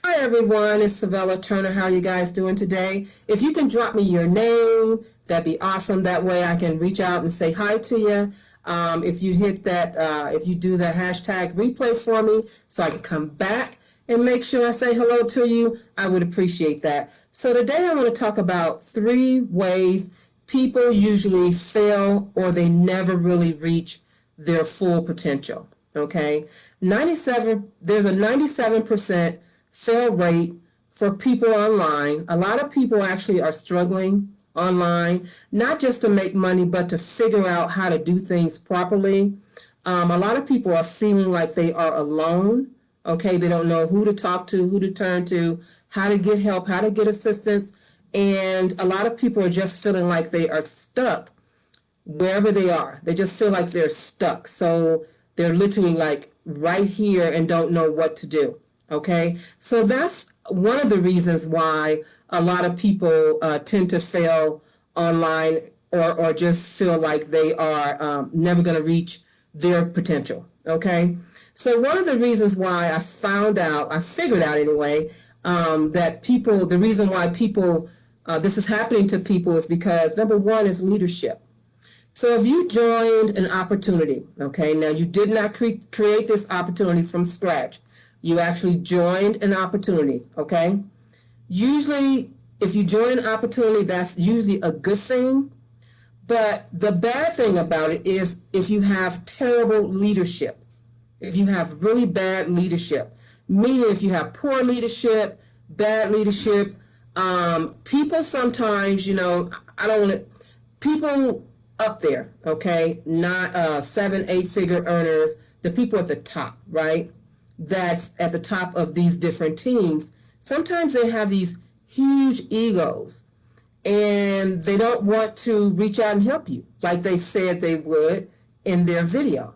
Hi everyone, it's Sevella Turner. How are you guys doing today? If you can drop me your name, that'd be awesome. That way I can reach out and say hi to you. If you hit that, if you do the hashtag replay for me so I can come back and make sure I say hello to you, I would appreciate that. So today I want to talk about 3 ways people usually fail or they never really reach their full potential. Okay, there's a 97% fail rate for people online. A lot of people actually are struggling online, not just to make money, but to figure out how to do things properly. A lot of people are feeling like they are alone. Okay, they don't know who to talk to, who to turn to, how to get help, how to get assistance. And a lot of people are just feeling like they are stuck wherever they are. They just feel like they're stuck. So they're literally like right here and don't know what to do. Okay, so that's one of the reasons why a lot of people tend to fail online or just feel like they are never going to reach their potential. Okay, so one of the reasons why I figured out anyway, that the reason why this is happening to people is because number one is leadership. So if you joined an opportunity, okay, now you did not create this opportunity from scratch. You actually joined an opportunity, okay? Usually, if you join an opportunity, that's usually a good thing. But the bad thing about it is if you have terrible leadership, if you have really bad leadership, meaning if you have poor leadership, bad leadership, people sometimes, I don't want to, people up there, okay, not 7, 8 figure earners, the people at the top, right? That's at the top of these different teams, sometimes they have these huge egos and they don't want to reach out and help you like they said they would in their video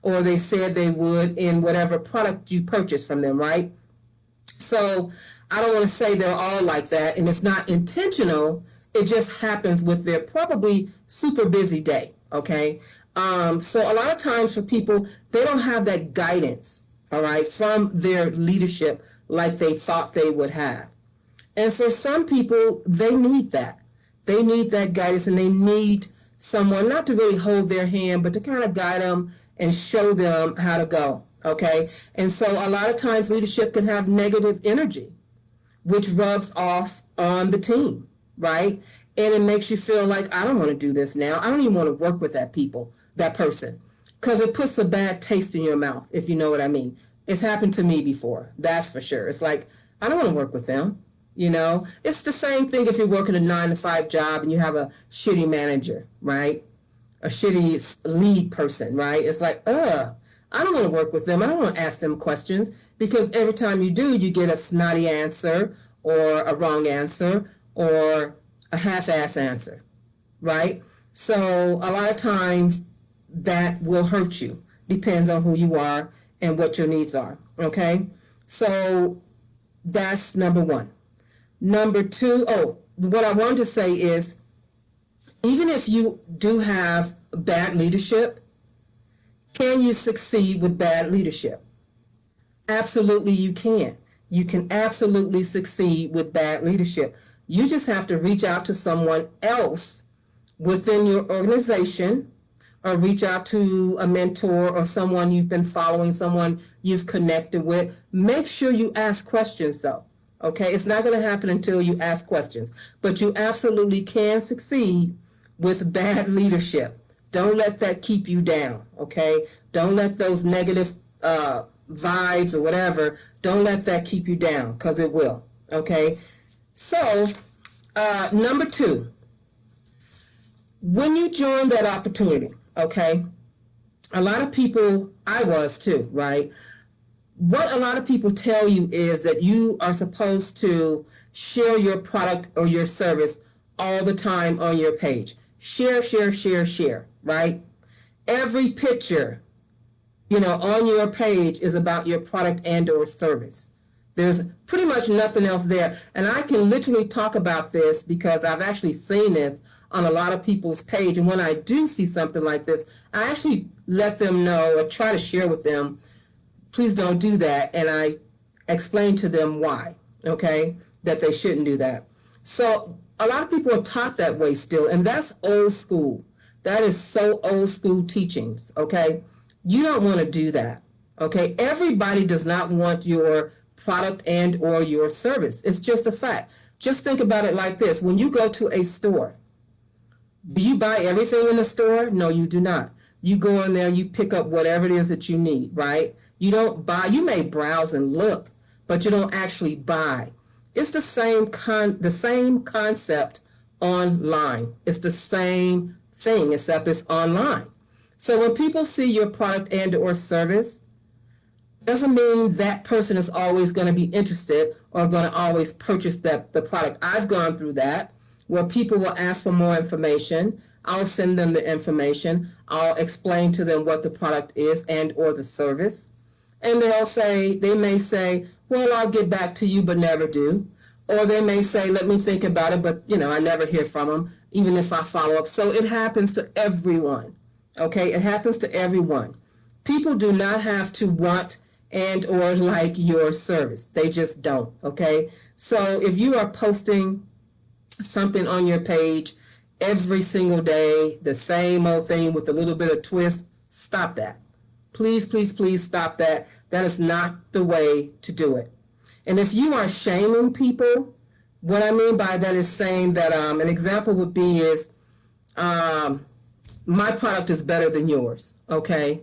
or they said they would in whatever product you purchase from them, right? So I don't want to say they're all like that and it's not intentional. It just happens with their probably super busy day, okay? So a lot of times for people, they don't have that guidance, all right, from their leadership like they thought they would have. And for some people, they need that. They need that guidance and they need someone not to really hold their hand, but to kind of guide them and show them how to go, okay? And so a lot of times leadership can have negative energy, which rubs off on the team, right? And it makes you feel like, I don't want to do this now. I don't even want to work with that person, because it puts a bad taste in your mouth, if you know what I mean. It's happened to me before, that's for sure. It's like, I don't want to work with them, It's the same thing if you're working a 9-to-5 job and you have a shitty manager, right? A shitty lead person, right? It's like, I don't want to work with them. I don't want to ask them questions because every time you do, you get a snotty answer or a wrong answer or a half-ass answer, right? So a lot of times that will hurt you. Depends on who you are and what your needs are, okay? So that's number one. Number two, what I wanted to say is even if you do have bad leadership, can you succeed with bad leadership? Absolutely you can. You can absolutely succeed with bad leadership. You just have to reach out to someone else within your organization or reach out to a mentor or someone you've been following, someone you've connected with. Make sure you ask questions though, okay? It's not going to happen until you ask questions, but you absolutely can succeed with bad leadership. Don't let that keep you down, okay? Don't let those negative vibes or whatever, don't let that keep you down because it will, okay? So, number two, when you join that opportunity, okay, a lot of people, I was too, right? What a lot of people tell you is that you are supposed to share your product or your service all the time on your page. Share, share, share, share, right? Every picture, on your page is about your product and or service. There's pretty much nothing else there. And I can literally talk about this because I've actually seen this on a lot of people's page. And when I do see something like this, I actually let them know or try to share with them, please don't do that. And I explain to them why, okay, that they shouldn't do that. So a lot of people are taught that way still, and that's old school. That is so old school teachings, okay? You don't want to do that, okay? Everybody does not want your product and or your service. It's just a fact. Just think about it like this. When you go to a store, do you buy everything in the store? No, you do not. You go in there, you pick up whatever it is that you need, right? You don't buy, you may browse and look, but you don't actually buy. It's the same concept online. It's the same thing, except it's online. So when people see your product and or service, doesn't mean that person is always going to be interested or going to always purchase the product. I've gone through that where people will ask for more information. I'll send them the information. I'll explain to them what the product is and or the service. And they may say, well, I'll get back to you, but never do. Or they may say, let me think about it, but I never hear from them, even if I follow up. So it happens to everyone. Okay, it happens to everyone. People do not have to want and or like your service. They just don't, okay? So if you are posting something on your page every single day, the same old thing with a little bit of twist, stop that. Please, please, please stop that. That is not the way to do it. And if you are shaming people, what I mean by that is saying that an example would be is my product is better than yours, okay?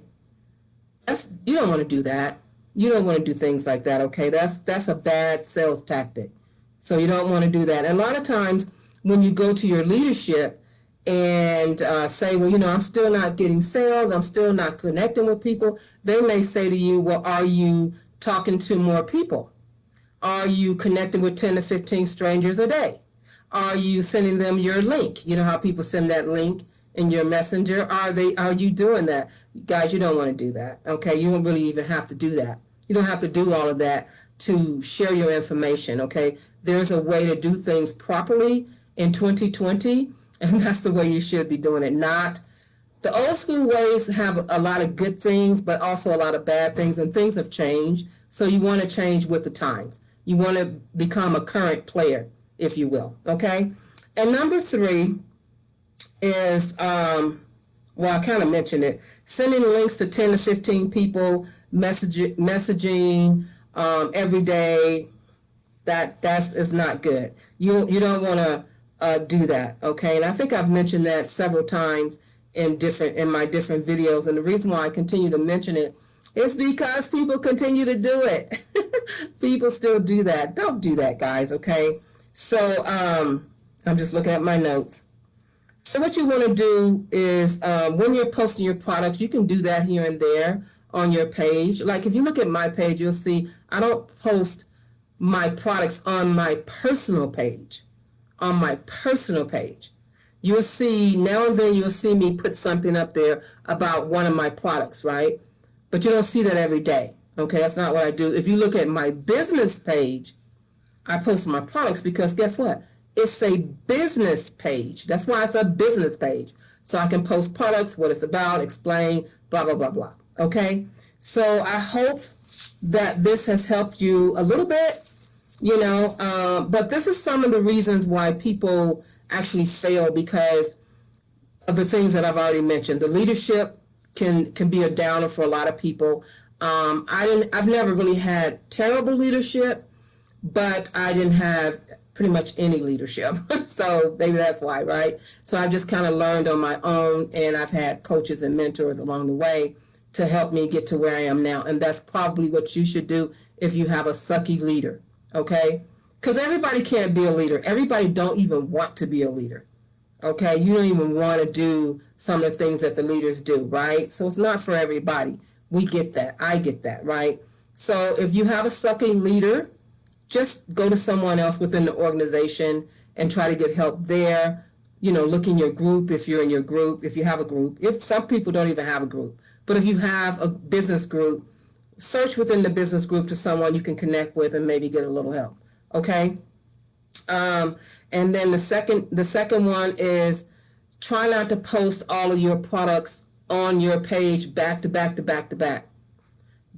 You don't want to do that. You don't want to do things like that, okay? That's a bad sales tactic. So you don't want to do that. And a lot of times when you go to your leadership and say, well, I'm still not getting sales, I'm still not connecting with people, they may say to you, well, are you talking to more people? Are you connecting with 10 to 15 strangers a day? Are you sending them your link? You know how people send that link in your messenger? Are you doing that? Guys, you don't want to do that, okay? You don't really even have to do that. You don't have to do all of that to share your information, okay? There's a way to do things properly in 2020, and that's the way you should be doing it. Not the old school ways have a lot of good things, but also a lot of bad things, and things have changed. So you want to change with the times. You want to become a current player, if you will, okay? And number 3 is, I kind of mentioned it, sending links to 10 to 15 people, messaging every day. That is not good. You don't want to do that, okay? And I think I've mentioned that several times in my different videos, and the reason why I continue to mention it is because people continue to do it. People still do that. Don't do that, guys, okay? So I'm just looking at my notes. So what you want to do is when you're posting your products, you can do that here and there on your page. Like if you look at my page, you'll see I don't post my products on my personal page. On my personal page. You'll see, now and then you'll see me put something up there about one of my products, right? But you don't see that every day, okay? That's not what I do. If you look at my business page, I post my products because guess what? It's a business page. That's why it's a business page. So I can post products, what it's about, explain, blah, blah, blah, blah, okay? So I hope that this has helped you a little bit, but this is some of the reasons why people actually fail because of the things that I've already mentioned. The leadership can be a downer for a lot of people. I've never really had terrible leadership, but I didn't have pretty much any leadership. So maybe that's why, right? So I've just kind of learned on my own, and I've had coaches and mentors along the way to help me get to where I am now. And that's probably what you should do if you have a sucky leader, okay? Because everybody can't be a leader. Everybody don't even want to be a leader, okay? You don't even want to do some of the things that the leaders do, right? So it's not for everybody. We get that. I get that, right? So if you have a sucky leader, just go to someone else within the organization and try to get help there. Look in your group if you're in your group, if you have a group. If some people don't even have a group. But if you have a business group, search within the business group to someone you can connect with and maybe get a little help, okay? And then the second one is try not to post all of your products on your page back to back to back to back.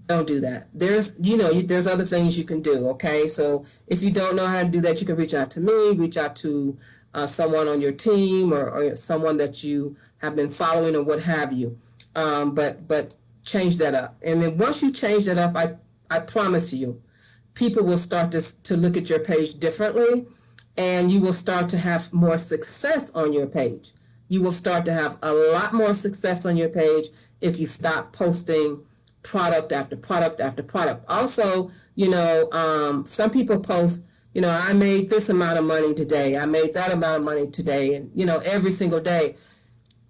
Don't do that. There's other things you can do, okay? So if you don't know how to do that, you can reach out to me, reach out to someone on your team, or someone that you have been following, or what have you. But change that up. And then once you change that up, I promise you, people will start to look at your page differently, and you will start to have more success on your page. You will start to have a lot more success on your page if you stop posting product after product after product. Also, some people post, I made this amount of money today, I made that amount of money today, and, every single day.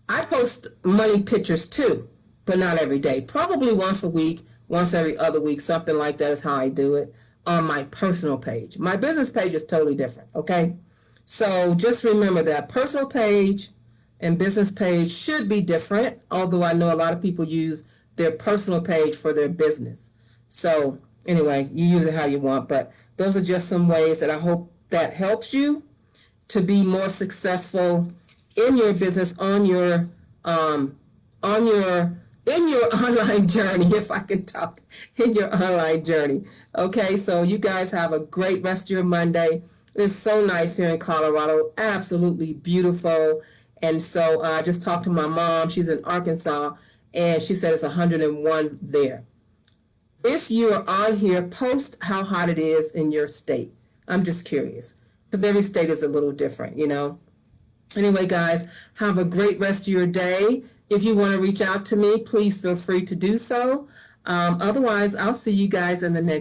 I post money pictures too, but not every day. Probably once a week, once every other week, something like that is how I do it on my personal page. My business page is totally different, okay? So just remember that personal page and business page should be different, although I know a lot of people use their personal page for their business. So anyway, you use it how you want, but those are just some ways that I hope that helps you to be more successful in your business, in your online journey, if I can talk, in your online journey. Okay, so you guys have a great rest of your Monday. It's so nice here in Colorado, absolutely beautiful. And so I just talked to my mom. She's in Arkansas, and she said it's 101 there. If you are on here, post how hot it is in your state. I'm just curious, because every state is a little different, Anyway, guys, have a great rest of your day. If you want to reach out to me, please feel free to do so. Otherwise, I'll see you guys in the next